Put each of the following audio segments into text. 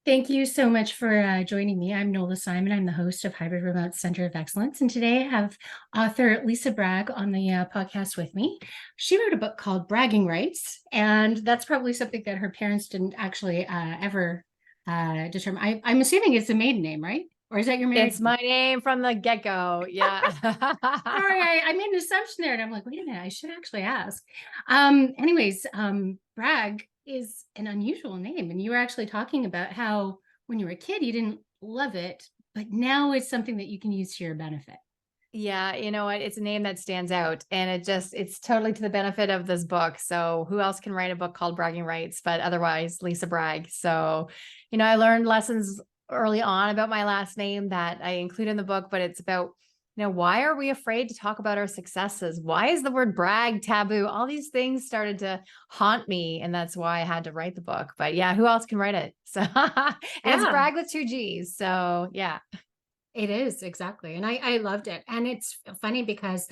Thank you so much for joining me. I'm Nola Simon. I'm the host of Hybrid Remote Center of Excellence. And today I have author Lisa Bragg on the podcast with me. She wrote a book called Bragging Rights, and that's probably something that her parents didn't actually ever determine. I'm assuming it's a maiden name, right? Or is that your married It's name? my name from the get-go. Yeah. Sorry, I made an assumption there, and I'm like, wait a minute, I should actually ask. Bragg is an unusual name, and you were actually talking about how when you were a kid you didn't love it, but now it's something that you can use to your benefit. Yeah, you know what? It's a name that stands out and it's totally to the benefit of this book. So who else can write a book called Bragging Rights, but otherwise Lisa Bragg. So, I learned lessons early on about my last name that I include in the book, but it's about, why are we afraid to talk about our successes? Why is the word brag taboo? All these things started to haunt me. And that's why I had to write the book. But yeah, who else can write it? So, and it's Yeah, brag with two G's. So yeah. it is exactly. And I loved it. And it's funny because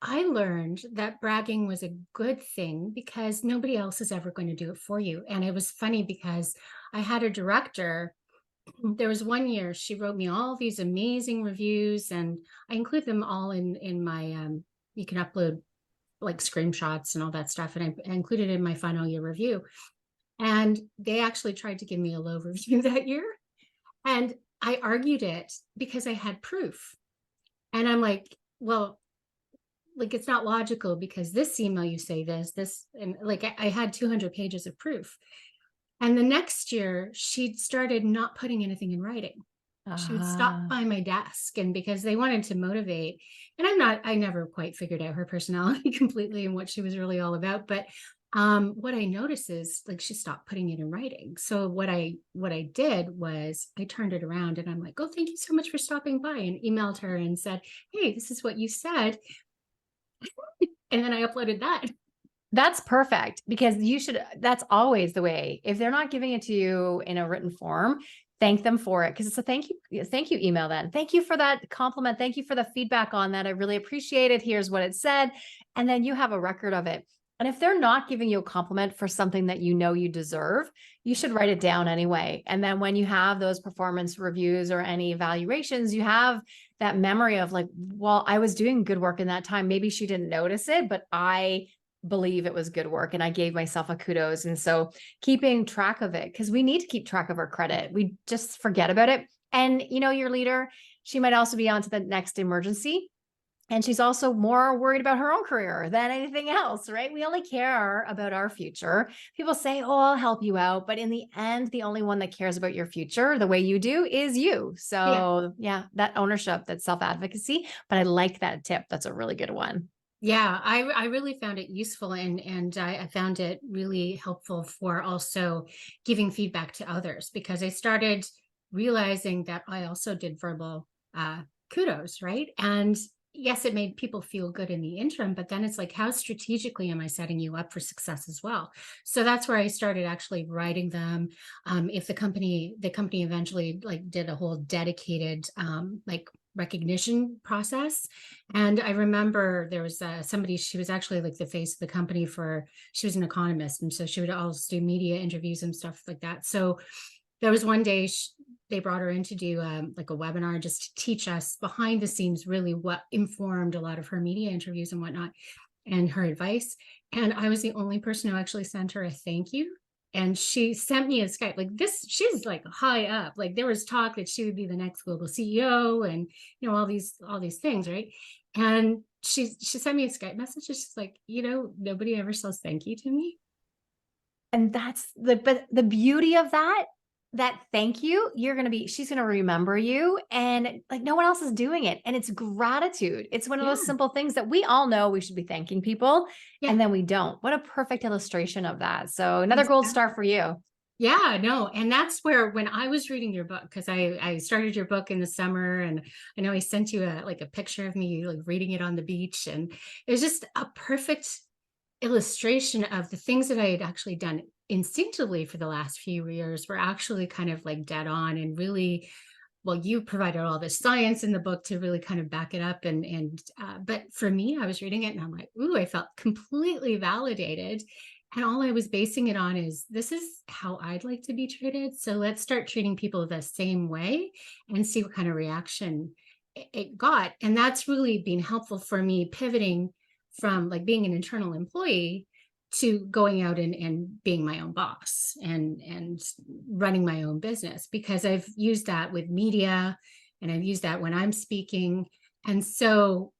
I learned that bragging was a good thing because nobody else is ever going to do it for you. And it was funny because I had a director. There was one year she wrote me all these amazing reviews, and I include them all in my you can upload like screenshots and all that stuff, and I included it in my final year review. And they actually tried to give me a low review that year, and I argued it because I had proof. And I'm like, well, like it's not logical because this email you say this, and like I had 200 pages of proof. And the next year, she started not putting anything in writing. She would stop Ah. by my desk, and because they wanted to motivate, and I never quite figured out her personality completely and what she was really all about. But what I noticed is like she stopped putting it in writing. So what I did was I turned it around and I'm like, oh, thank you so much for stopping by, and emailed her and said, hey, this is what you said. And then I uploaded that. That's perfect because that's always the way. If they're not giving it to you in a written form, thank them for it because it's a thank you email then. Thank you for that compliment. Thank you for the feedback on that. I really appreciate it. Here's what it said. And then you have a record of it. And if they're not giving you a compliment for something that you know you deserve, you should write it down anyway. And then when you have those performance reviews or any evaluations, you have that memory of like, well, I was doing good work in that time. Maybe she didn't notice it, but I believe it was good work and I gave myself a kudos. And so keeping track of it, because we need to keep track of our credit. We just forget about it. And your leader, she might also be on to the next emergency. And she's also more worried about her own career than anything else, right? We only care about our future. People say, oh, I'll help you out. But in the end, the only one that cares about your future the way you do is you. Yeah. So yeah, that ownership, that self-advocacy. But I like that tip. That's a really good one. Yeah, I really found it useful, and I found it really helpful for also giving feedback to others because I started realizing that I also did verbal kudos, right? And yes, it made people feel good in the interim, but then it's like, how strategically am I setting you up for success as well? So that's where I started actually writing them. If the company eventually like did a whole dedicated like recognition process. And I remember there was somebody, she was actually like the face of the company she was an economist. And so she would also do media interviews and stuff like that. So there was one day they brought her in to do like a webinar just to teach us behind the scenes really what informed a lot of her media interviews and whatnot and her advice. And I was the only person who actually sent her a thank you. And she sent me a Skype like this. She's like high up. Like there was talk that she would be the next global CEO, and all these things, right? And she sent me a Skype message. She's like, nobody ever says thank you to me. And that's but the beauty of that thank you, she's going to remember you and like no one else is doing it. And it's gratitude. It's one of Yeah, those simple things that we all know we should be thanking people yeah, and then we don't. What a perfect illustration of that. So another gold star exactly. for you. Yeah, no, and that's where when I was reading your book, because I started your book in the summer, and I know I sent you a picture of me like reading it on the beach, and it was just a perfect illustration of the things that I had actually done instinctively for the last few years were actually kind of like dead on and really, well, you provided all the science in the book to really kind of back it up, but for me, I was reading it and I'm like, ooh, I felt completely validated. And all I was basing it on is this is how I'd like to be treated. So let's start treating people the same way and see what kind of reaction it got. And that's really been helpful for me pivoting from like being an internal employee to going out and being my own boss and running my own business, because I've used that with media and I've used that when I'm speaking. And so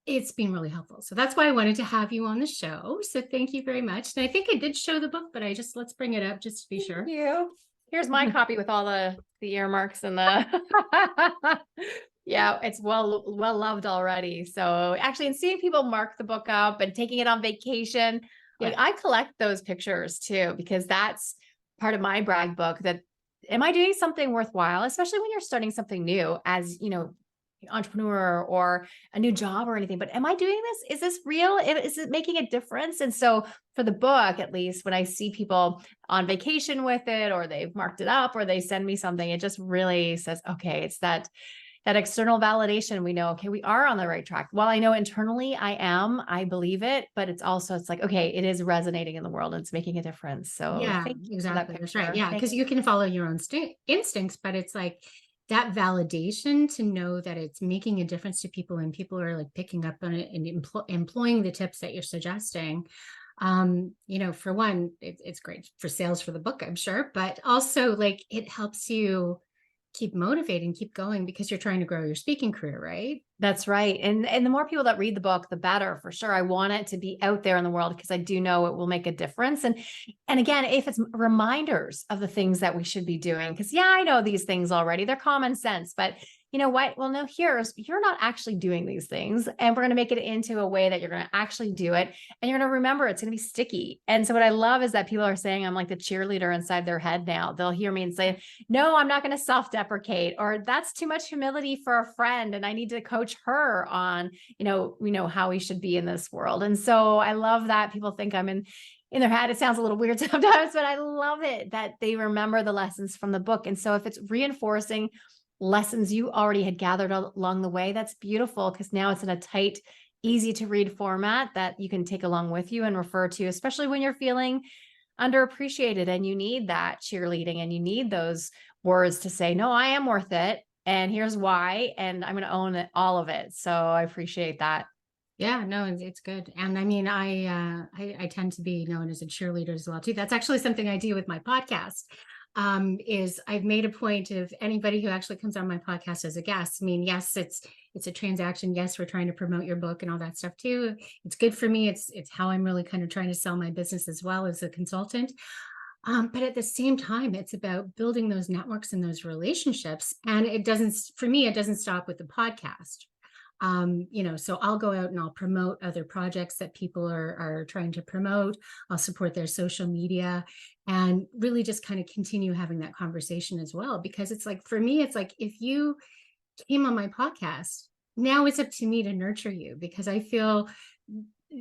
it's been really helpful. So that's why I wanted to have you on the show. So thank you very much. And I think I did show the book, but let's bring it up just to be sure. You. Here's my copy with all the earmarks and the yeah, it's well loved already. So actually, and seeing people mark the book up and taking it on vacation, like Yeah. I collect those pictures too, because that's part of my brag book. That am I doing something worthwhile, especially when you're starting something new as, entrepreneur or a new job or anything, but am I doing this? Is this real? Is it making a difference? And so for the book, at least when I see people on vacation with it, or they've marked it up, or they send me something, it just really says, okay, it's that external validation. We know, okay, we are on the right track. While I know internally I believe it, but it's like, okay, it is resonating in the world and it's making a difference. So Yeah, thank you for that exactly. That's right. picture. Yeah. Because you can follow your own instincts, but it's like that validation to know that it's making a difference to people and people are like picking up on it and employing the tips that you're suggesting. For one, it's great for sales for the book, I'm sure, but also like it helps you keep motivating, keep going because you're trying to grow your speaking career, right? That's right. And the more people that read the book, the better for sure. I want it to be out there in the world because I do know it will make a difference. And again, if it's reminders of the things that we should be doing, because yeah, I know these things already. They're common sense, but you know what? Well, no, you're not actually doing these things. And we're going to make it into a way that you're going to actually do it. And you're going to remember it's going to be sticky. And so what I love is that people are saying I'm like the cheerleader inside their head now. They'll hear me and say, no, I'm not going to self-deprecate, or that's too much humility for a friend. And I need to coach her on, how we should be in this world. And so I love that people think I'm in their head. It sounds a little weird sometimes, but I love it that they remember the lessons from the book. And so if it's reinforcing lessons you already had gathered along the way, that's beautiful, because now it's in a tight, easy to read format that you can take along with you and refer to, especially when you're feeling underappreciated and you need that cheerleading and you need those words to say, no, I am worth it. And here's why. And I'm going to own it, all of it. So I appreciate that. Yeah, no, it's good. And I mean, I tend to be known as a cheerleader as well too. That's actually something I do with my podcast. Is I've made a point of anybody who actually comes on my podcast as a guest. I mean, yes, it's a transaction. Yes, we're trying to promote your book and all that stuff too. It's good for me. It's how I'm really kind of trying to sell my business as well as a consultant. But at the same time, it's about building those networks and those relationships. And for me, it doesn't stop with the podcast. So I'll go out and I'll promote other projects that people are trying to promote. I'll support their social media and really just kind of continue having that conversation as well. Because it's like, for me, it's like, if you came on my podcast, now it's up to me to nurture you, because I feel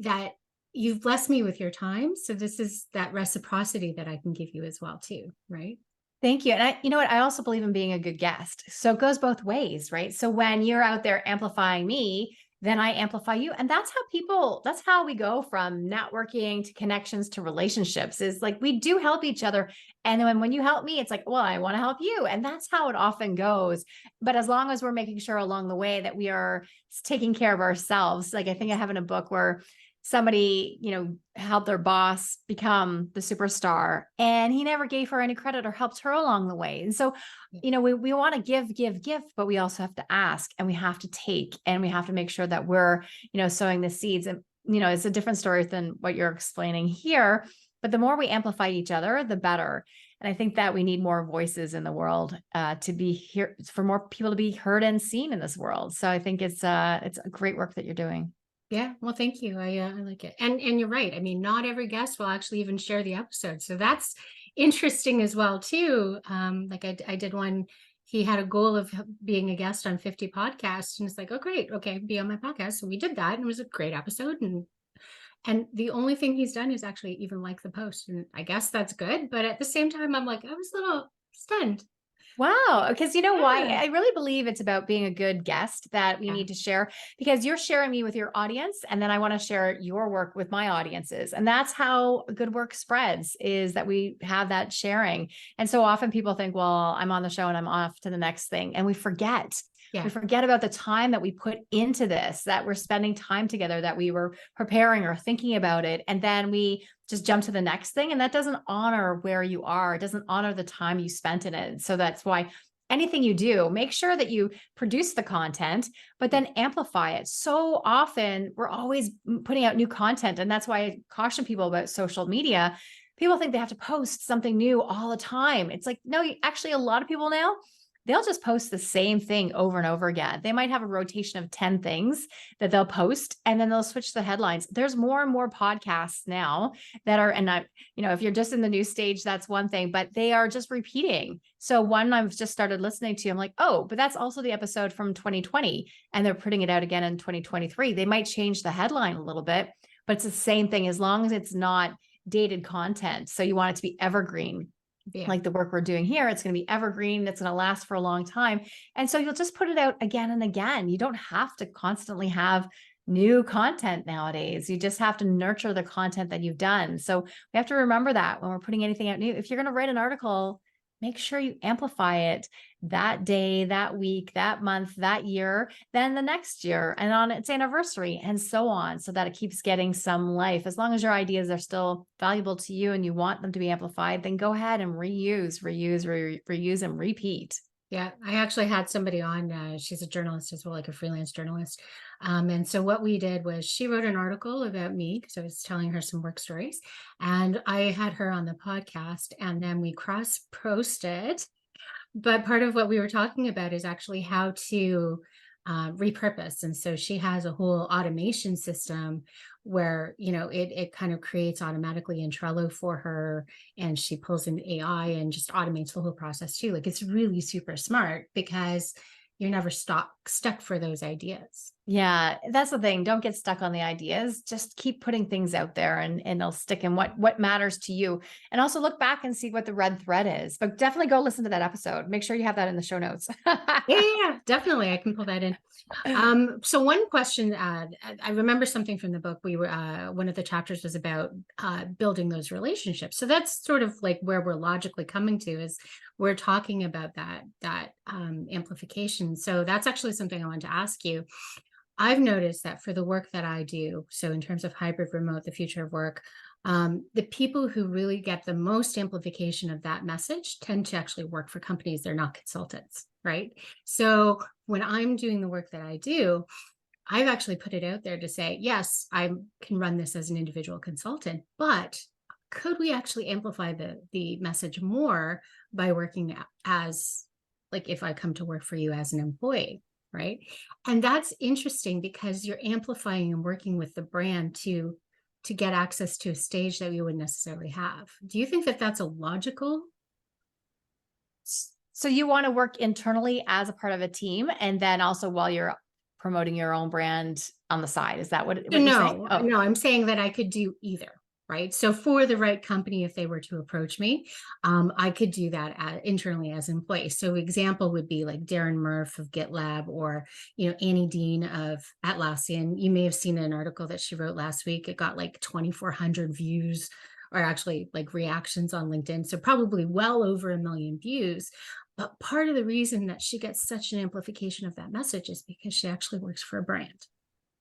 that you've blessed me with your time. So this is that reciprocity that I can give you as well too. Right. Thank you. And you know what? I also believe in being a good guest. So it goes both ways, right? So when you're out there amplifying me, then I amplify you. And that's how we go from networking to connections to relationships, is like we do help each other. And then when you help me, it's like, well, I want to help you. And that's how it often goes. But as long as we're making sure along the way that we are taking care of ourselves, like I think I have in a book where somebody, helped their boss become the superstar and he never gave her any credit or helped her along the way. And so, we want to give, but we also have to ask and we have to take, and we have to make sure that we're, sowing the seeds. And, it's a different story than what you're explaining here, but the more we amplify each other, the better. And I think that we need more voices in the world to be here, for more people to be heard and seen in this world. So I think it's a great work that you're doing. Yeah, well, thank you. I like it. And you're right. I mean, not every guest will actually even share the episode. So that's interesting as well too. Like I did one, he had a goal of being a guest on 50 podcasts, and it's like, oh great, okay, be on my podcast. So we did that and it was a great episode. And the only thing he's done is actually even like the post. And I guess that's good. But at the same time, I'm like, I was a little stunned. Wow. Because you know why? Yeah. I really believe it's about being a good guest that we Yeah. need to share, because you're sharing me with your audience. And then I want to share your work with my audiences. And that's how good work spreads, is that we have that sharing. And so often people think, well, I'm on the show and I'm off to the next thing. And we forget. We Yeah. forget about the time that we put into this, that we're spending time together, that we were preparing or thinking about it. And then we just jump to the next thing. And that doesn't honor where you are. It doesn't honor the time you spent in it. So that's why anything you do, make sure that you produce the content, but then amplify it. So often we're always putting out new content. And that's why I caution people about social media. People think they have to post something new all the time. It's like, no, actually, a lot of people now, they'll just post the same thing over and over again. They might have a rotation of 10 things that they'll post, and then they'll switch the headlines. There's more and more podcasts now that are, and I, if you're just in the news stage, that's one thing, but they are just repeating. So one I've just started listening to, I'm like, oh, but that's also the episode from 2020, and they're putting it out again in 2023. They might change the headline a little bit, but it's the same thing as long as it's not dated content. So you want it to be evergreen. Yeah. Like the work we're doing here, it's going to be evergreen. It's going to last for a long time. And so you'll just put it out again and again. You don't have to constantly have new content nowadays. You just have to nurture the content that you've done. So we have to remember that when we're putting anything out new. If you're going to write an article, make sure you amplify it that day, that week, that month, that year, then the next year, and on its anniversary, and so on, so that it keeps getting some life. As long as your ideas are still valuable to you and you want them to be amplified, then go ahead and reuse, and repeat. Yeah, I actually had somebody on, she's a journalist as well, like a freelance journalist. And so what we did was she wrote an article about me because I was telling her some work stories, and I had her on the podcast, and then we cross-posted. But part of what we were talking about is actually how to repurpose. And so she has a whole automation system where, it kind of creates automatically in Trello for her, and she pulls in AI and just automates the whole process too. Like, it's really super smart because you're never stuck for those ideas. Yeah, that's the thing. Don't get stuck on the ideas. Just keep putting things out there, and they'll stick in what matters to you. And also look back and see what the red thread is. But definitely go listen to that episode. Make sure you have that in the show notes. Yeah, definitely. I can pull that in. So one question, I remember something from the book. We were, one of the chapters was about building those relationships. So that's sort of like where we're logically coming to, is we're talking about that amplification. So that's actually something I wanted to ask you. I've noticed that for the work that I do, so in terms of hybrid remote, the future of work, the people who really get the most amplification of that message tend to actually work for companies. They're not consultants, right? So when I'm doing the work that I do, I've actually put it out there to say, yes, I can run this as an individual consultant, but could we actually amplify the message more by working as, like, if I come to work for you as an employee? Right. And that's interesting because you're amplifying and working with the brand to get access to a stage that you wouldn't necessarily have. Do you think that that's a logical? So you want to work internally as a part of a team, and then also while you're promoting your own brand on the side. Is that what you're saying? No, Oh, no, I'm saying that I could do either. Right. So for the right company, if they were to approach me, I could do that internally as an employee. So example would be like Darren Murph of GitLab, or, Annie Dean of Atlassian. You may have seen an article that she wrote last week. It got like 2,400 views, or actually like reactions on LinkedIn. So probably well over 1 million views. But part of the reason that she gets such an amplification of that message is because she actually works for a brand.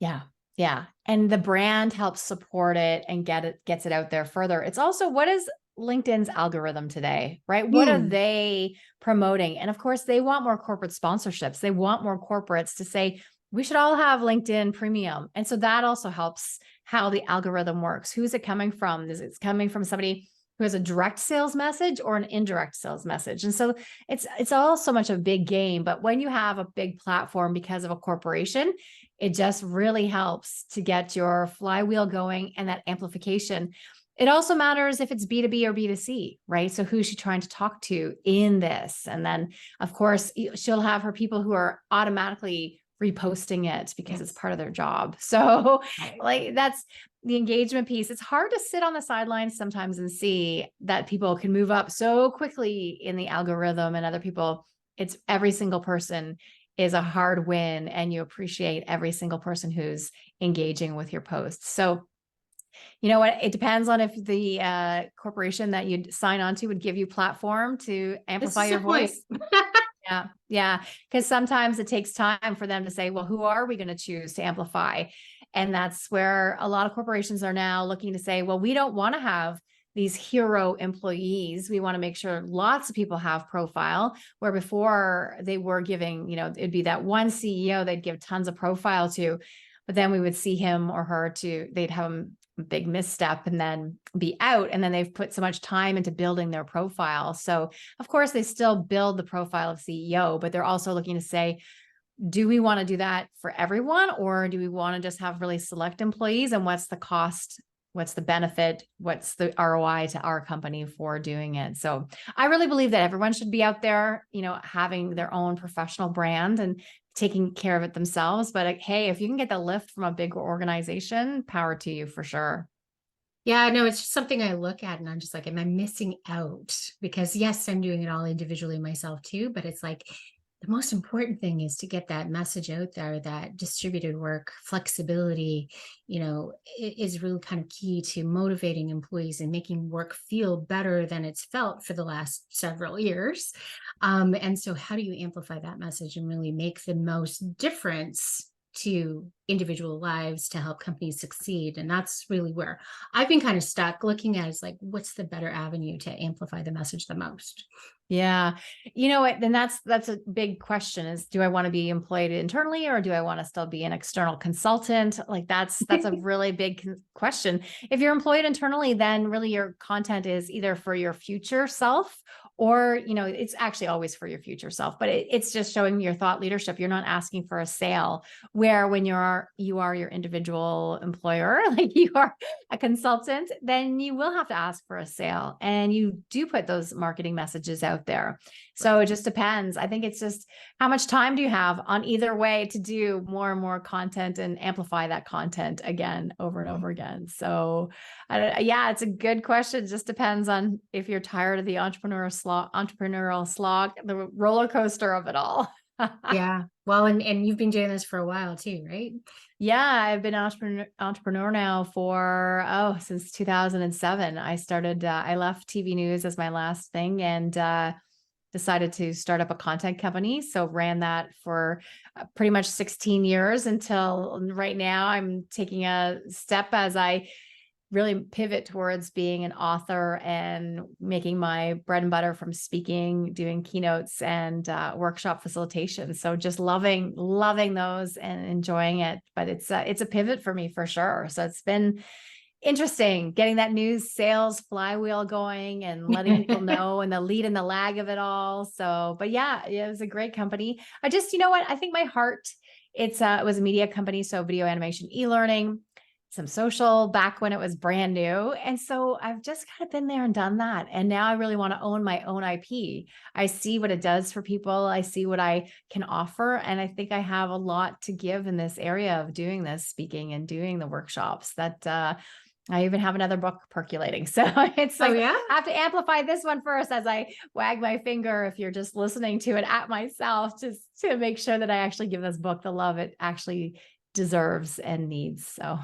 yeah. Yeah. And the brand helps support it and gets it out there further. It's also, what is LinkedIn's algorithm today, right? What are they promoting? And of course, they want more corporate sponsorships. They want more corporates to say, we should all have LinkedIn Premium. And so that also helps how the algorithm works. Who's it coming from? Is it coming from somebody who has a direct sales message or an indirect sales message? And so it's all so much a big game. But when you have a big platform because of a corporation, it just really helps to get your flywheel going and that amplification. It also matters if it's B2B or B2C, right? So who's she trying to talk to in this? And then, of course, she'll have her people who are automatically reposting it because it's Yes. part of their job. So Right. like that's the engagement piece. It's hard to sit on the sidelines sometimes and see that people can move up so quickly in the algorithm and other people. It's every single person is a hard win, and you appreciate every single person who's engaging with your posts. So you know what? It depends on if the corporation that you'd sign on to would give you platform to This amplify is the your point. voice. Yeah. Yeah. Because sometimes it takes time for them to say, well, who are we going to choose to amplify? And that's where a lot of corporations are now looking to say, well, we don't want to have these hero employees. We want to make sure lots of people have profile, where before they were giving, it'd be that one CEO they'd give tons of profile to, but then we would see him or her they'd have a big misstep and then be out. And then they've put so much time into building their profile. So of course, they still build the profile of CEO, but they're also looking to say, do we want to do that for everyone? Or do we want to just have really select employees? And what's the cost? What's the benefit? What's the ROI to our company for doing it? So I really believe that everyone should be out there, having their own professional brand and taking care of it themselves. But hey, if you can get the lift from a big organization, power to you for sure. Yeah, no, it's just something I look at and I'm just like, am I missing out? Because yes, I'm doing it all individually myself too, but it's like the most important thing is to get that message out there that distributed work, flexibility, is really kind of key to motivating employees and making work feel better than it's felt for the last several years. And so how do you amplify that message and really make the most difference to individual lives to help companies succeed? And that's really where I've been kind of stuck looking at is like, what's the better avenue to amplify the message the most? Yeah. You know what? Then that's a big question is, do I want to be employed internally or do I want to still be an external consultant? Like that's a really big question. If you're employed internally, then really your content is either for your future self or, it's actually always for your future self, but it's just showing your thought leadership. You're not asking for a sale, where when you are your individual employer, like you are a consultant, then you will have to ask for a sale, and you do put those marketing messages out there. So it just depends. I think it's just how much time do you have on either way to do more and more content and amplify that content again, over and over again. So yeah, it's a good question. It just depends on if you're tired of the entrepreneurial slog, the roller coaster of it all. Yeah. Well, and you've been doing this for a while too, right? Yeah, I've been an entrepreneur now for, since 2007. I left TV news as my last thing and decided to start up a content company. So ran that for pretty much 16 years until right now. I'm taking a step as I really pivot towards being an author and making my bread and butter from speaking, doing keynotes and workshop facilitation. So just loving those and enjoying it. But it's a pivot for me for sure. So it's been interesting getting that news sales flywheel going and letting people know and the lead and the lag of it all. So, but yeah, it was a great company. I just, I think my heart, it was a media company. So video animation, e-learning, some social back when it was brand new. And so I've just kind of been there and done that. And now I really want to own my own IP. I see what it does for people. I see what I can offer. And I think I have a lot to give in this area of doing this, speaking and doing the workshops that, I even have another book percolating. So it's Oh like, yeah. I have to amplify this one first as I wag my finger. If you're just listening to it at myself, just to make sure that I actually give this book the love it actually deserves and needs. So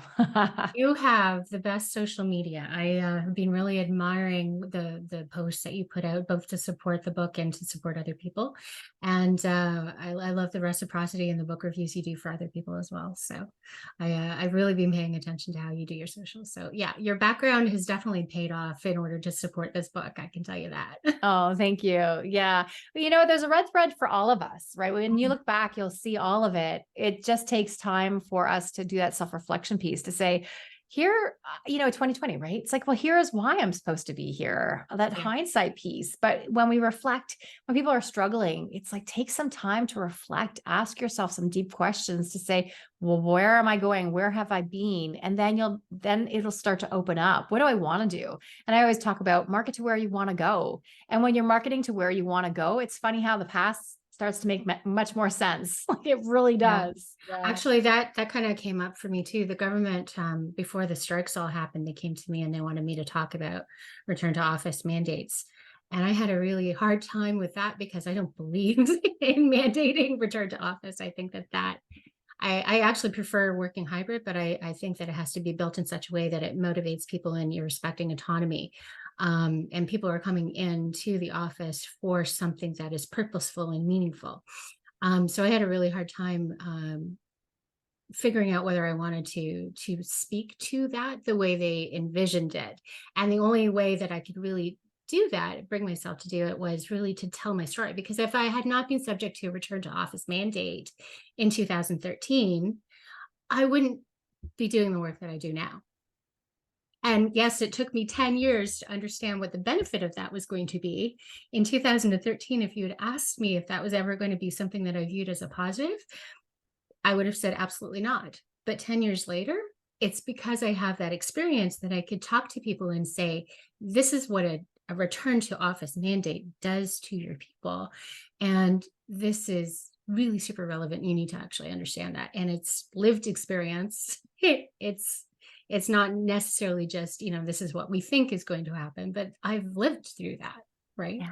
You have the best social media. I have been really admiring the posts that you put out, both to support the book and to support other people. And I love the reciprocity and the book reviews you do for other people as well. So I've really been paying attention to how you do your socials. So yeah, your background has definitely paid off in order to support this book. I can tell you that. Oh, thank you. Yeah. But there's a red thread for all of us, right? When you look back, you'll see all of it. It just takes time for us to do that self-reflection piece to say, here, 2020, right? It's like, well, here's why I'm supposed to be here, that Yeah. hindsight piece. But when we reflect, when people are struggling, it's like, take some time to reflect, ask yourself some deep questions to say, well, where am I going? Where have I been? And then it'll start to open up. What do I want to do? And I always talk about market to where you want to go. And when you're marketing to where you want to go, it's funny how the past starts to make much more sense. Like it really Yeah. does. Yeah. Actually, that kind of came up for me too. The government, before the strikes all happened, they came to me and they wanted me to talk about return to office mandates. And I had a really hard time with that because I don't believe in mandating return to office. I think I actually prefer working hybrid, but I think that it has to be built in such a way that it motivates people and you're respecting autonomy. And people are coming into the office for something that is purposeful and meaningful. So I had a really hard time figuring out whether I wanted to speak to that the way they envisioned it. And the only way that I could really do that, bring myself to do it, was really to tell my story. Because if I had not been subject to a return to office mandate in 2013, I wouldn't be doing the work that I do now. And yes, it took me 10 years to understand what the benefit of that was going to be. In 2013, if you had asked me if that was ever going to be something that I viewed as a positive, I would have said absolutely not. But 10 years later, it's because I have that experience that I could talk to people and say, this is what a return to office mandate does to your people. And this is really super relevant. You need to actually understand that. And it's lived experience. It's not necessarily just, this is what we think is going to happen, but I've lived through that. Right. Yeah.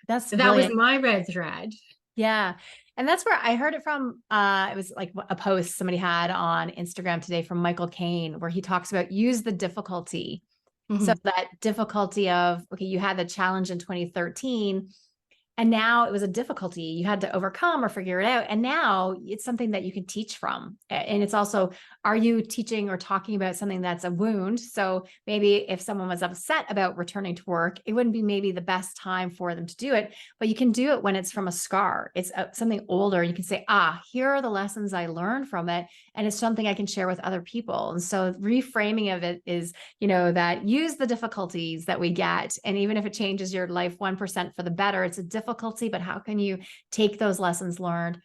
That's So that was brilliant. my red thread. Yeah. And that's where I heard it from. It was like a post somebody had on Instagram today from Michael Caine, where he talks about use the difficulty. So Mhm. that difficulty of, okay, you had the challenge in 2013, and now it was a difficulty you had to overcome or figure it out. And now it's something that you can teach from. And it's also, are you teaching or talking about something that's a wound? So maybe if someone was upset about returning to work, it wouldn't be maybe the best time for them to do it, but you can do it when it's from a scar. It's something older. You can say, here are the lessons I learned from it. And it's something I can share with other people. And so reframing of it is, that use the difficulties that we get. And even if it changes your life 1% for the better, it's a difficulty, but how can you take those lessons learned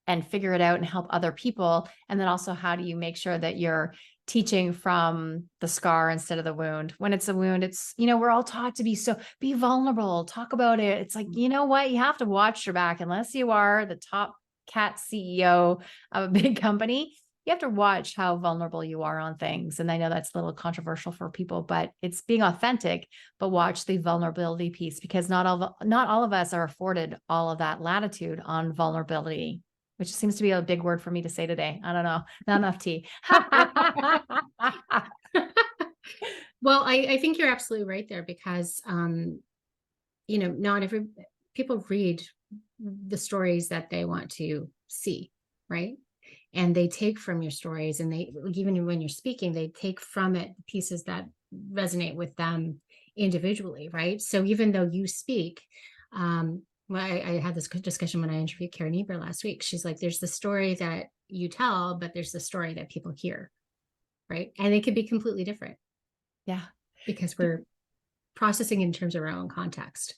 and figure it out and help other people? And then also, how do you make sure that you're teaching from the scar instead of the wound? When it's a wound, it's, we're all taught to be vulnerable, talk about it. It's like, you know what? You have to watch your back unless you are the top cat CEO of a big company. You have to watch how vulnerable you are on things. And I know that's a little controversial for people, but it's being authentic, but watch the vulnerability piece, because not all of us are afforded all of that latitude on vulnerability, which seems to be a big word for me to say today. I don't know. Not enough tea. Well, I think you're absolutely right there because, not every people read the stories that they want to see, right? And they take from your stories, and they, even when you're speaking, they take from it pieces that resonate with them individually, right? So even though you speak, I had this discussion when I interviewed Karen Eber last week. She's like, there's the story that you tell, but there's the story that people hear, right? And it could be completely different. Yeah. Because we're processing in terms of our own context.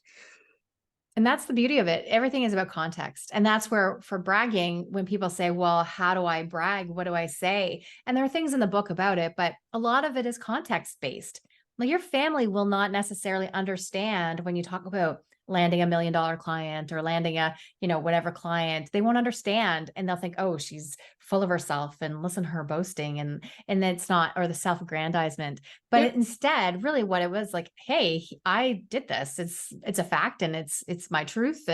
And that's the beauty of it. Everything is about context. And that's where, for bragging, when people say, well, how do I brag? What do I say? And there are things in the book about it, but a lot of it is context based. Like your family will not necessarily understand when you talk about landing $1 million client or landing a, whatever client. They won't understand. And they'll think, oh, she's full of herself, and listen to her boasting. And it's not, or the self-aggrandizement, but Yep. instead really what it was like, hey, I did this. It's a fact, and it's my truth.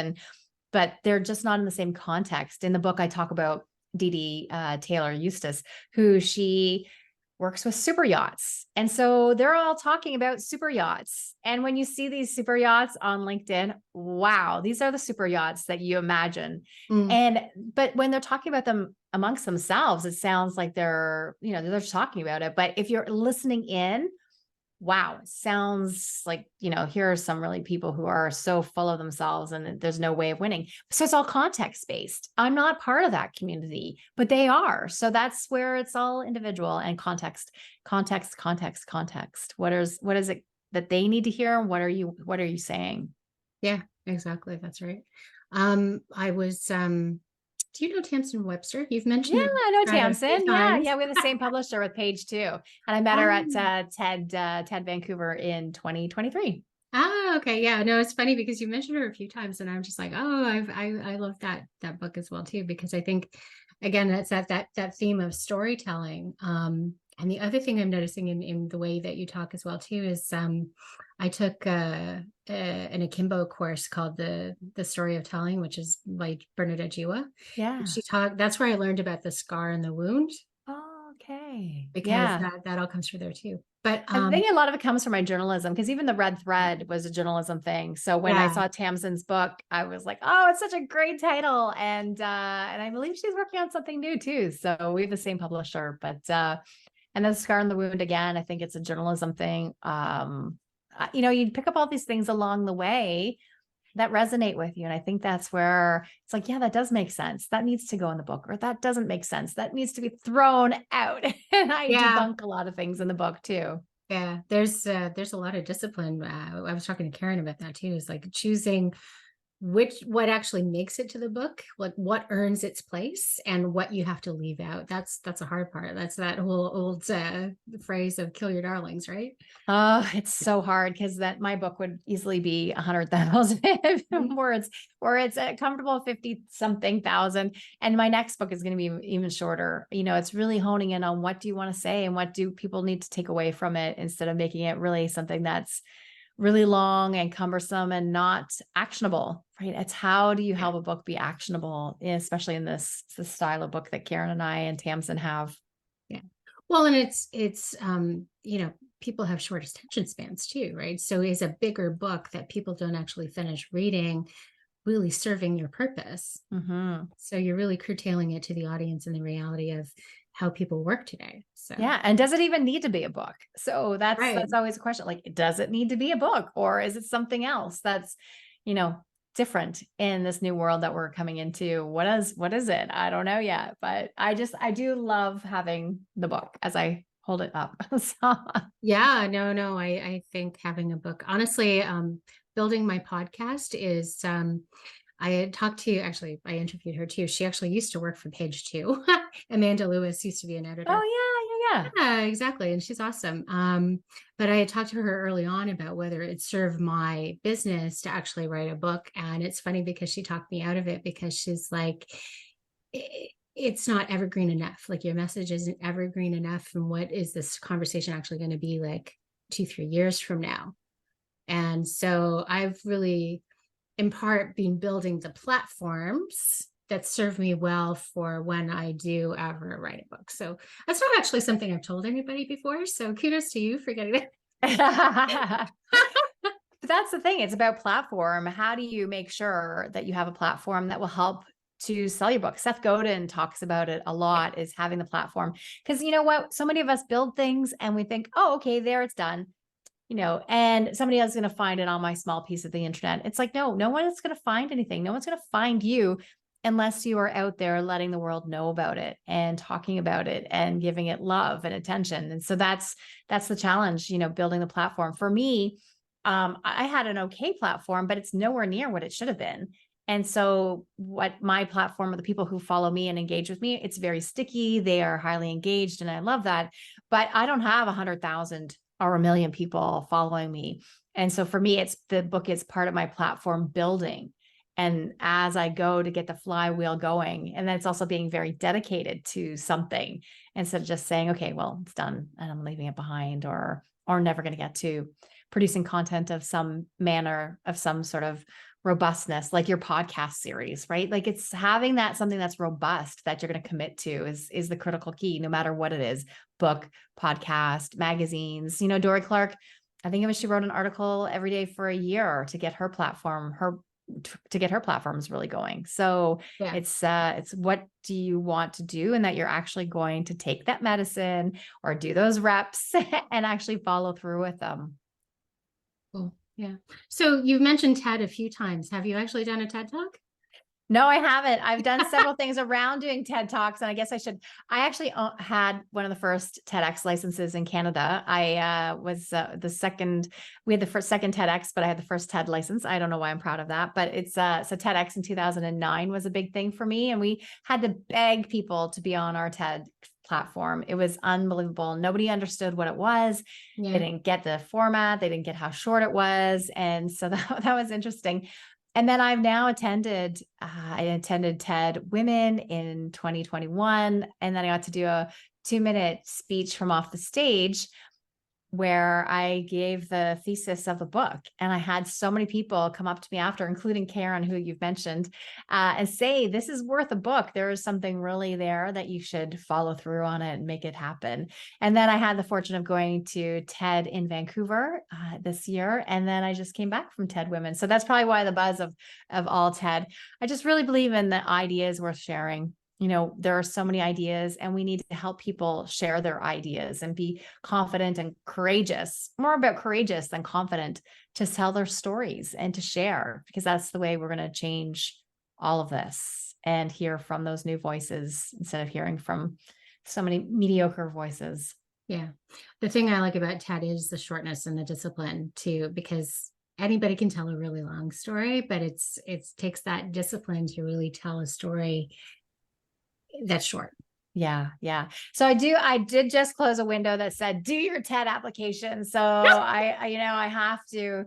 But they're just not in the same context. In the book, I talk about Dee Dee Taylor Eustace, who she works with super yachts. And so they're all talking about super yachts. And when you see these super yachts on LinkedIn, wow, these are the super yachts that you imagine. But when they're talking about them amongst themselves, it sounds like they're talking about it. But if you're listening in, wow, it sounds like, here are some really people who are so full of themselves and there's no way of winning. So it's all context based. I'm not part of that community, but they are. So that's where it's all individual and context. What is it that they need to hear? What are you saying? Yeah, exactly. That's right. I was, do you know Tamsin Webster? You've Yeah, mentioned I know her a few Tamsin. times. Yeah. We have the same publisher with Page too. And I met her at Um, TED Vancouver in 2023. Ah, okay. Yeah, no, it's funny because you mentioned her a few times and I'm just like, oh, I love that book as well too, because I think again, that's that theme of storytelling. And the other thing I'm noticing in the way that you talk as well too is I took an akimbo course called the Story of Telling, which is by Bernadette Jiwa. And Yeah. she talked, that's where I learned about the scar and the wound, Oh, okay. because Yeah. that all comes from there too. But I think a lot of it comes from my journalism because even the red thread was a journalism thing. So when I yeah, saw Tamsin's book, I was like, "Oh, it's such a great title!" And I believe she's working on something new too. So we have the same publisher, but and then Scar and the Wound again. I think it's a journalism thing. You pick up all these things along the way that resonate with you, and I think that's where it's like, yeah, that does make sense. That needs to go in the book, or that doesn't make sense. That needs to be thrown out. And I yeah. debunk a lot of things in the book too. Yeah, there's a lot of discipline. I was talking to Karen about that too. Is like choosing what actually makes it to the book, like what earns its place, and what you have to leave out. That's a hard part. That's that whole old phrase of "kill your darlings," right? Oh, it's so hard because that my book would easily be 100,000 Mhm. words, or it's a comfortable 50 something thousand. And my next book is going to be even shorter. It's really honing in on what do you want to say and what do people need to take away from it instead of making it really something that's really long and cumbersome and not actionable, right? It's how do you Yeah, help a book be actionable, especially in this style of book that Karen and I and Tamsin have. yeah. Well, and it's people have short attention spans too, right? So is a bigger book that people don't actually finish reading really serving your purpose? Mhm. So you're really curtailing it to the audience and the reality of how people work today. So Yeah, and does it even need to be a book? So that's right. that's always a question. Like, does it need to be a book, or is it something else that's, you know, different in this new world that we're coming into? What is it? I don't know yet, but I do love having the book as I hold it up. So, Yeah, no, I think having a book, honestly, building my podcast is, I had talked to, actually, I interviewed her too. She actually used to work for Page Two. Amanda Lewis used to be an editor. oh yeah, yeah, yeah. Yeah, exactly. And she's awesome. But I had talked to her early on about whether it served my business to actually write a book. And it's funny because she talked me out of it because she's like, it's not evergreen enough. Like your message isn't evergreen enough. And what is this conversation actually going to be like 2, 3 years from now? And so I've really, in part, been building the platforms that serve me well for when I do ever write a book. So that's not actually something I've told anybody before. So kudos to you for getting it. But that's the thing. It's about platform. How do you make sure that you have a platform that will help to sell your book? Seth Godin talks about it a Yeah. lot, is having the platform. Because you know what? So many of us build things and we think, oh, okay, there it's done. And somebody else is going to find it on my small piece of the internet. It's like, no one is going to find anything. No one's going to find you unless you are out there letting the world know about it and talking about it and giving it love and attention. And so that's the challenge, building the platform. For me, I had an okay platform, but it's nowhere near what it should have been. And so what my platform, or the people who follow me and engage with me, it's very sticky. They are highly engaged and I love that. But I don't have 100,000 or 1 million people following me. And so for me, it's the book is part of my platform building. And as I go to get the flywheel going, and then it's also being very dedicated to something instead of just saying, okay, well, it's done and I'm leaving it behind, or never going to get to producing content of some manner, of some sort of robustness, like your podcast series, right? Like it's having that something that's robust that you're going to commit to is the critical key, no matter what it is: book, podcast, magazines. Dory Clark, I think it was, she wrote an article every day for a year to get her platform, to get her platforms really going. So Yeah. it's what do you want to do, and that you're actually going to take that medicine or do those reps and actually follow through with them. Cool. Yeah. So you've mentioned TED a few times. Have you actually done a TED Talk? No, I haven't. I've done several things around doing TED Talks, and I guess I should. I actually had one of the first TEDx licenses in Canada. I was the second. We had the second TEDx, but I had the first TED license. I don't know why I'm proud of that, but it's so TEDx in 2009 was a big thing for me, and we had to beg people to be on our TED platform. It was unbelievable. Nobody understood what it was. They Yeah. didn't get the format. They didn't get how short it was. And so that was interesting. And then I've now I attended TED Women in 2021. And then I got to do a 2-minute speech from off the stage where I gave the thesis of the book. And I had so many people come up to me after, including Karen, who you've mentioned, and say, this is worth a book. There is something really there that you should follow through on it and make it happen. And then I had the fortune of going to TED in Vancouver this year. And then I just came back from TED Women. So that's probably why the buzz of all TED. I just really believe in the ideas worth sharing. There are so many ideas, and we need to help people share their ideas and be confident and courageous, more about courageous than confident, to tell their stories and to share, because that's the way we're going to change all of this and hear from those new voices instead of hearing from so many mediocre voices. Yeah. The thing I like about TED is the shortness and the discipline too, because anybody can tell a really long story, but it takes that discipline to really tell a story that's short. Yeah. Yeah. So I did just close a window that said, do your TED application. So I have to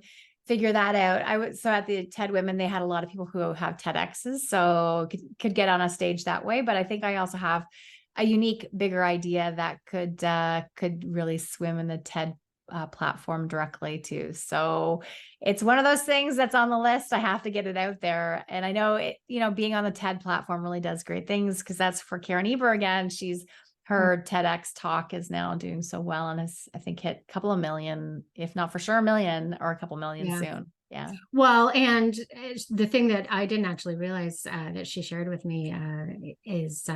figure that out. So at the TED Women, they had a lot of people who have TEDx's, so could get on a stage that way. But I think I also have a unique, bigger idea that could really swim in the TED platform directly too. So it's one of those things that's on the list. I have to get it out there. And I know being on the TED platform really does great things, because that's for Karen Eber again. Her TEDx talk is now doing so well and has, I think, hit a couple of million, if not for sure, a million or a couple million soon. Yeah. Well, and the thing that I didn't actually realize that she shared with me is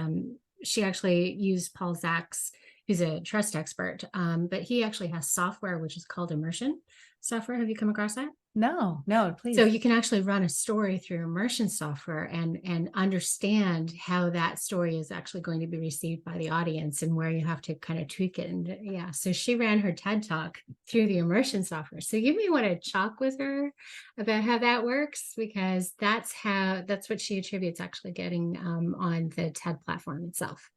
she actually used Paul Zach's, who's a trust expert, but he actually has software which is called immersion software. Have you come across that? No, please. So you can actually run a story through immersion software and understand how that story is actually going to be received by the audience and where you have to kind of tweak it. And yeah, so she ran her TED talk through the immersion software. So you may want to talk with her about how that works, because that's what she attributes actually getting on the TED platform itself.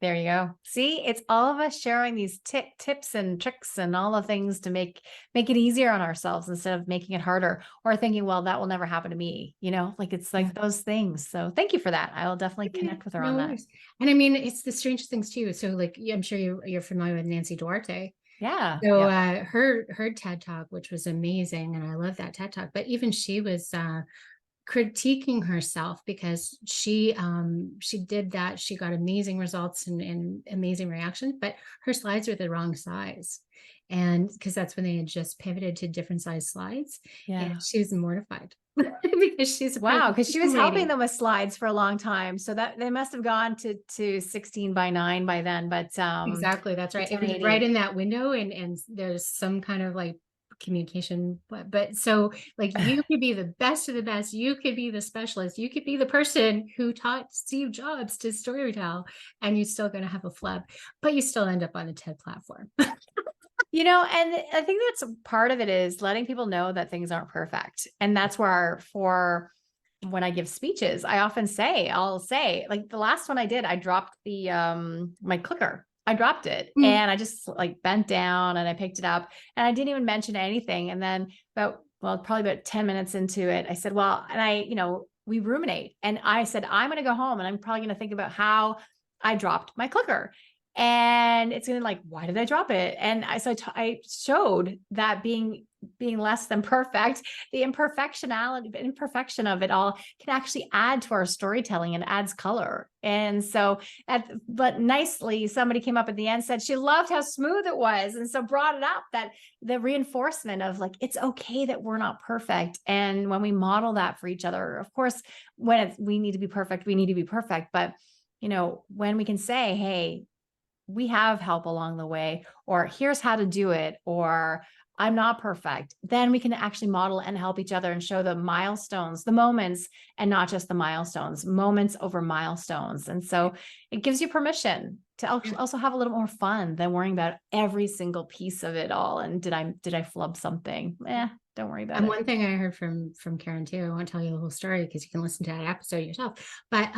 There you go. See, it's all of us sharing these tips and tricks and all the things to make it easier on ourselves instead of making it harder or thinking, well, that will never happen to me. It's like those things. So thank you for that. I will definitely connect with her on that. And I mean, it's the strangest things too. So like, I'm sure you're familiar with Nancy Duarte. Yeah. So her TED talk, which was amazing, and I love that TED talk, but even she was critiquing herself because she did that. She got amazing results and amazing reactions, but her slides were the wrong size. And because that's when they had just pivoted to different size slides. Yeah. And she was mortified because because she was helping them with slides for a long time. So that they must have gone to 16 by 9 by then. But exactly, that's right. It was right in that window, and there's some kind of like communication, but so like you could be the best of the best, you could be the specialist, you could be the person who taught Steve Jobs to storytell, and you're still going to have a flub, but you still end up on the TED platform. And I think that's part of it, is letting people know that things aren't perfect. And that's where when I give speeches, I'll say, like the last one I did, I dropped my clicker. I dropped it and I just like bent down and I picked it up and I didn't even mention anything. And then probably about 10 minutes into it, I said, we ruminate. And I said, I'm going to go home and I'm probably going to think about how I dropped my clicker. And it's going to like, why did I drop it? And I showed that being less than perfect, the imperfection of it all can actually add to our storytelling and adds color. And so, but nicely, somebody came up at the end, said she loved how smooth it was. And so brought it up, that the reinforcement of like, it's okay that we're not perfect. And when we model that for each other, of course, when we need to be perfect, we need to be perfect. But, when we can say, hey, we have help along the way, or here's how to do it, or I'm not perfect, then we can actually model and help each other and show the milestones, the moments, and not just the milestones, moments over milestones. And so it gives you permission to also have a little more fun than worrying about every single piece of it all. And did I flub something? Don't worry about it. And one thing I heard from Karen too, I won't tell you the whole story because you can listen to that episode yourself, but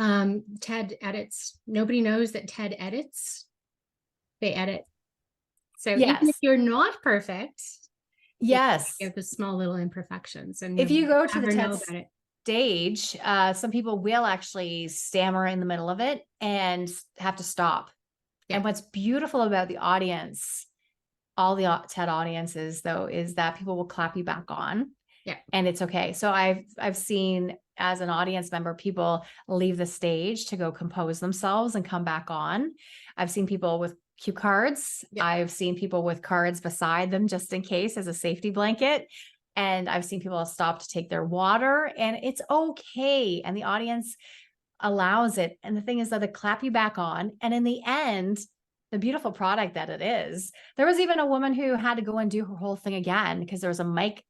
TED edits. Nobody knows that TED edits they edit. So even if Yes. you're not perfect, you Yes. have the small little imperfections and If you'll you go to the never TED know about it. stage, some people will actually stammer in the middle of it and have to stop. Yeah. And what's beautiful about the audience, all the TED audiences though, is that people will clap you back on Yeah. and it's okay. So I've seen as an audience member, people leave the stage to go compose themselves and come back on. I've seen people with cue cards. Yeah. I've seen people with cards beside them just in case as a safety blanket. And I've seen people stop to take their water and it's okay. And the audience allows it. And the thing is that they clap you back on. And in the end, the beautiful product that it is, there was even a woman who had to go and do her whole thing again because there was a mic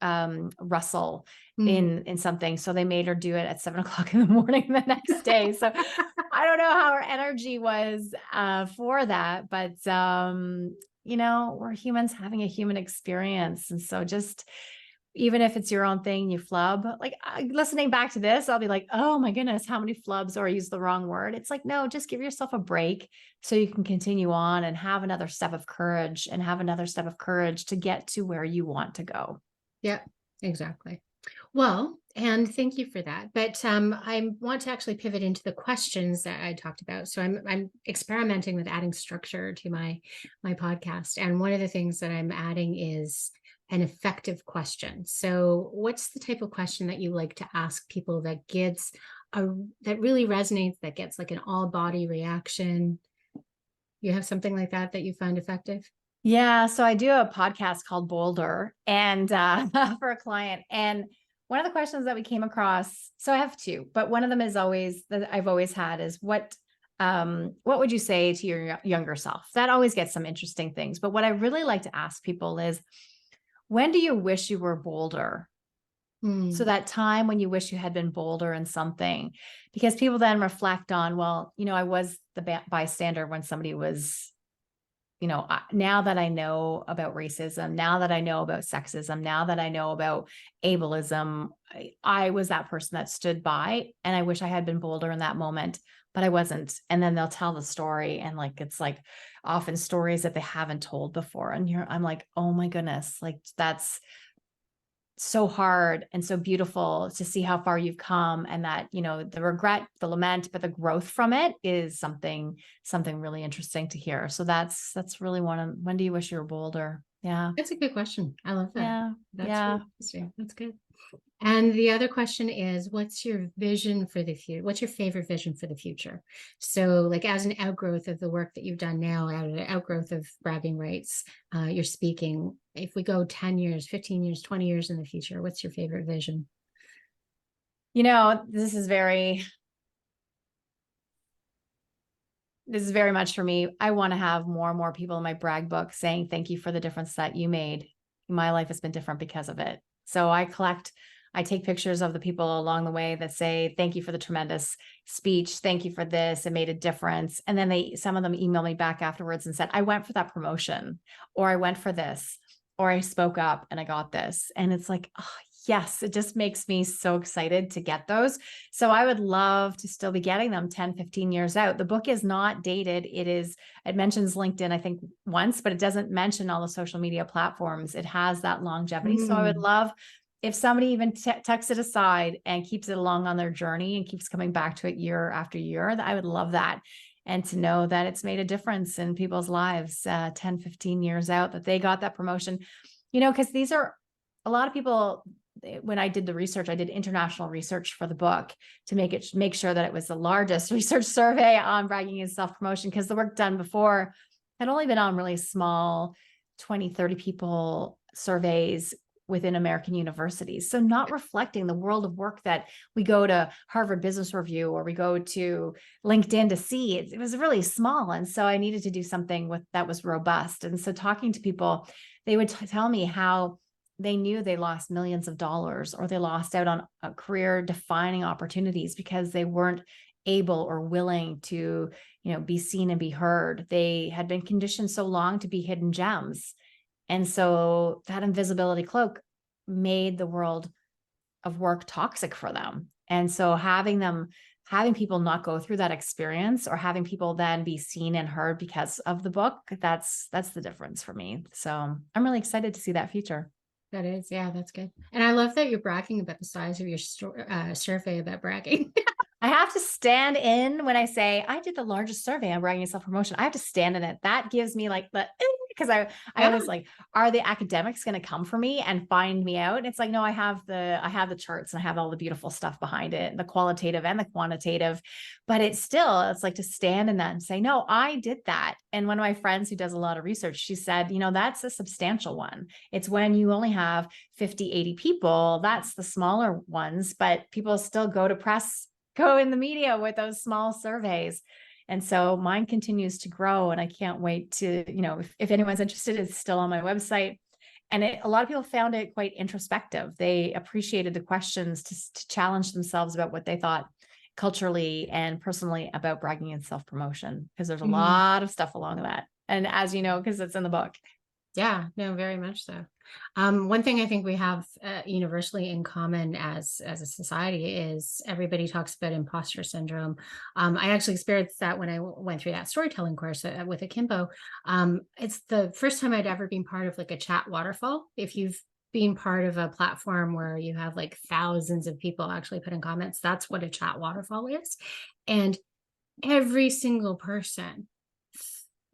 rustle Mm. in something. So they made her do it at 7 o'clock in the morning the next day. So I don't know how her energy was for that, but we're humans having a human experience. And so just even if it's your own thing, you flub, like listening back to this, I'll be like, oh my goodness, how many flubs, or I use the wrong word. It's like, no, just give yourself a break so you can continue on and have another step of courage to get to where you want to go. Yeah, exactly. Well, and thank you for that. But I want to actually pivot into the questions that I talked about. So I'm experimenting with adding structure to my podcast, and one of the things that I'm adding is an effective question. So, what's the type of question that you like to ask people that gets that really resonates, that gets like an all body reaction? You have something like that that you find effective? Yeah. So I do a podcast called Boulder and for a client. And one of the questions that we came across, so I have two, but one of them is always that I've always had is what would you say to your younger self? That always gets some interesting things. But what I really like to ask people is, when do you wish you were bolder? So Hmm. that time when you wish you had been bolder in something, because people then reflect on, well, I was the bystander when somebody was, now that I know about racism, now that I know about sexism, now that I know about ableism, I was that person that stood by, and I wish I had been bolder in that moment, but I wasn't. And then they'll tell the story, and like it's like often stories that they haven't told before. And I'm like, oh my goodness, like that's so hard and so beautiful to see how far you've come, and that the regret, the lament, but the growth from it is something really interesting to hear. So that's really when do you wish you were bolder? Yeah. That's a good question. I love that. Yeah. That's Yeah. really interesting. That's good. And the other question is, what's your vision for the future? What's your favorite vision for the future? So, like, as an outgrowth of the work that you've done now, out of the outgrowth of bragging rights, you're speaking. If we go 10 years, 15 years, 20 years in the future, what's your favorite vision? This is very much for me. I want to have more and more people in my brag book saying, thank you for the difference that you made. My life has been different because of it. So I take pictures of the people along the way that say, thank you for the tremendous speech. Thank you for this. It made a difference. And then some of them email me back afterwards and said, I went for that promotion, or I went for this, or I spoke up and I got this. And it's like, oh, yes, it just makes me so excited to get those. So I would love to still be getting them 10, 15 years out. The book is not dated. It mentions LinkedIn, I think once, but it doesn't mention all the social media platforms. It has that longevity. So I would love if somebody even tucks it aside and keeps it along on their journey and keeps coming back to it year after year, I would love that. And to know that it's made a difference in people's lives 10, 15 years out, that they got that promotion, because these are a lot of people. When I did the research, I did international research for the book to make sure that it was the largest research survey on bragging and self-promotion, because the work done before had only been on really small 20, 30 people surveys within American universities. So not reflecting the world of work that we go to Harvard Business Review or we go to LinkedIn to see. It was really small. And so I needed to do something that was robust. And so talking to people, they would tell me how they knew they lost millions of dollars, or they lost out on career defining opportunities because they weren't able or willing to, be seen and be heard. They had been conditioned so long to be hidden gems. And so that invisibility cloak made the world of work toxic for them. And so having them having people not go through that experience, or having people then be seen and heard because of the book, that's the difference for me. So I'm really excited to see that future. That is, yeah, that's good. And I love that you're bragging about the size of your survey about bragging. I have to stand in when I say I did the largest survey on bragging and self-promotion. I have to stand in it. That gives me like the, because I Yeah. always like, are the academics going to come for me and find me out? And it's like, no, I have the charts and I have all the beautiful stuff behind it, the qualitative and the quantitative, but it's like to stand in that and say, no, I did that. And one of my friends who does a lot of research, she said, that's a substantial one. It's when you only have 50, 80 people, that's the smaller ones, but people still go in the media with those small surveys. And so mine continues to grow, and I can't wait to, if anyone's interested, it's still on my website. And a lot of people found it quite introspective. They appreciated the questions to challenge themselves about what they thought culturally and personally about bragging and self-promotion, because there's a lot of stuff along that. And as you know, because it's in the book. Yeah, no, very much so. One thing I think we have universally in common as a society is everybody talks about imposter syndrome. I actually experienced that when I went through that storytelling course with Akimbo. It's the first time I'd ever been part of like a chat waterfall. If you've been part of a platform where you have like thousands of people actually put in comments, that's what a chat waterfall is. And every single person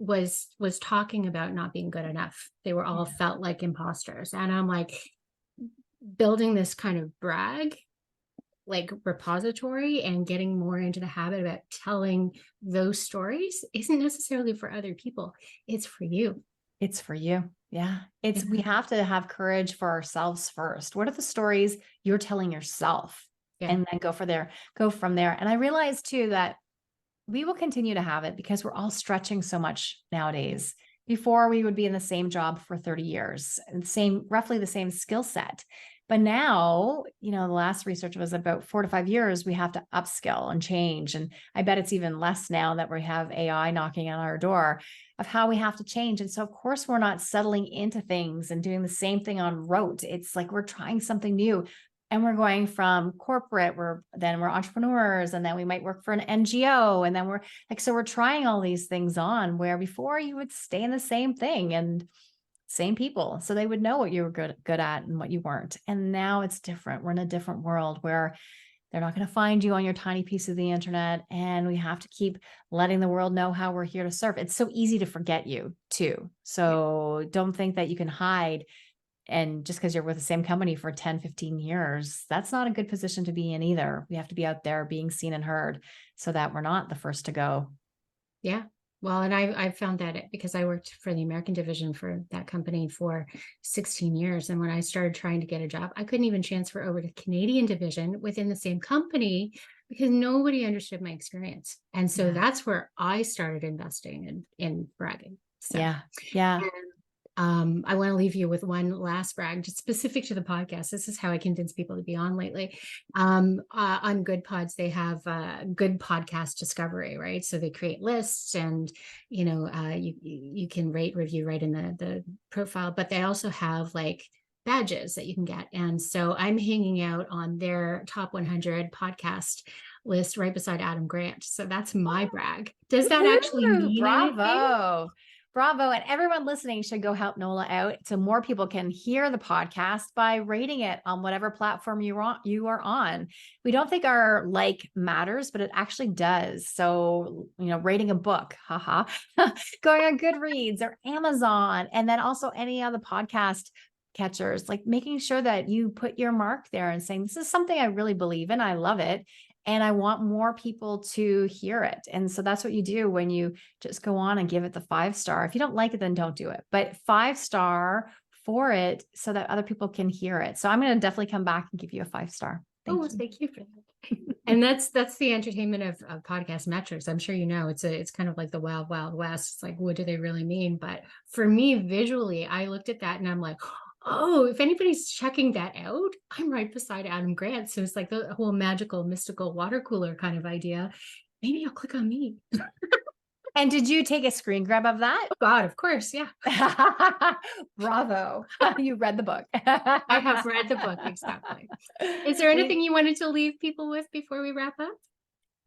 was talking about not being good enough. They were all felt like imposters. And I'm like, building this kind of brag like repository and getting more into the habit about telling those stories isn't necessarily for other people. It's for you. It's for you. Yeah. We have to have courage for ourselves first. What are the stories you're telling yourself? Yeah. And then go from there. And I realized too that we will continue to have it because we're all stretching so much nowadays. Before, we would be in the same job for 30 years and roughly the same skill set. But now, the last research was about 4 to 5 years, we have to upskill and change. And I bet it's even less now that we have AI knocking on our door of how we have to change. And so, of course, we're not settling into things and doing the same thing on rote. It's like we're trying something new. And we're going from corporate, we're entrepreneurs, and then we might work for an NGO. And then we're trying all these things on, where before you would stay in the same thing and same people. So they would know what you were good at and what you weren't. And now it's different. We're in a different world where they're not going to find you on your tiny piece of the internet. And we have to keep letting the world know how we're here to serve. It's so easy to forget you too. So don't think that you can hide. And just because you're with the same company for 10, 15 years, that's not a good position to be in either. We have to be out there being seen and heard so that we're not the first to go. Yeah. Well, and I found that because I worked for the American division for that company for 16 years. And when I started trying to get a job, I couldn't even transfer over to Canadian division within the same company because nobody understood my experience. And so that's where I started investing in bragging. So, yeah. I want to leave you with one last brag, just specific to the podcast. This is how I convince people to be on lately. On Good Pods, they have good podcast discovery, right? So they create lists, and you can rate, review right in the profile. But they also have like badges that you can get, and so I'm hanging out on their top 100 podcast list right beside Adam Grant. So that's my brag. Does that actually mean anything? Bravo. And everyone listening should go help Nola out so more people can hear the podcast by rating it on whatever platform you are on. We don't think our like matters, but it actually does. So, rating a book, going on Goodreads or Amazon, and then also any other podcast catchers, like making sure that you put your mark there and saying, this is something I really believe in. I love it. And I want more people to hear it. And so that's what you do when you just go on and give it the 5-star. If you don't like it, then don't do it. But 5-star for it so that other people can hear it. So I'm going to definitely come back and give you a 5-star. Thank you for that. And that's the entertainment of podcast metrics. I'm sure it's kind of like the wild, wild west. It's like, what do they really mean? But for me, visually, I looked at that and I'm like, oh, if anybody's checking that out, I'm right beside Adam Grant. So it's like the whole magical, mystical water cooler kind of idea. Maybe I'll click on me. And did you take a screen grab of that? Oh God, of course. Yeah. Bravo. You read the book. I have read the book. Exactly. Is there anything you wanted to leave people with before we wrap up?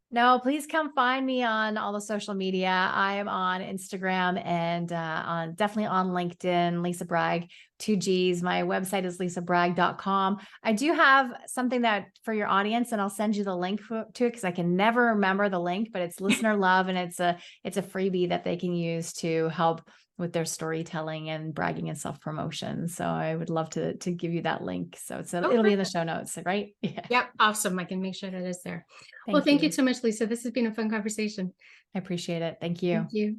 No, please come find me on all the social media. I am on Instagram and on definitely on LinkedIn, Lisa Bragg, 2 Gs. My website is lisabragg.com. I do have something that for your audience, and I'll send you the link to it because I can never remember the link, but it's listener love, and it's a freebie that they can use to help with their storytelling and bragging and self-promotion. So I would love to give you that link. So Oh, it'll be in the perfect. show notes, right? Yeah. Yep. Awesome. I can make sure that it's there. Well, Thank thank you you. so much, Lisa. This has been a fun conversation. I appreciate it. Thank you. Thank you.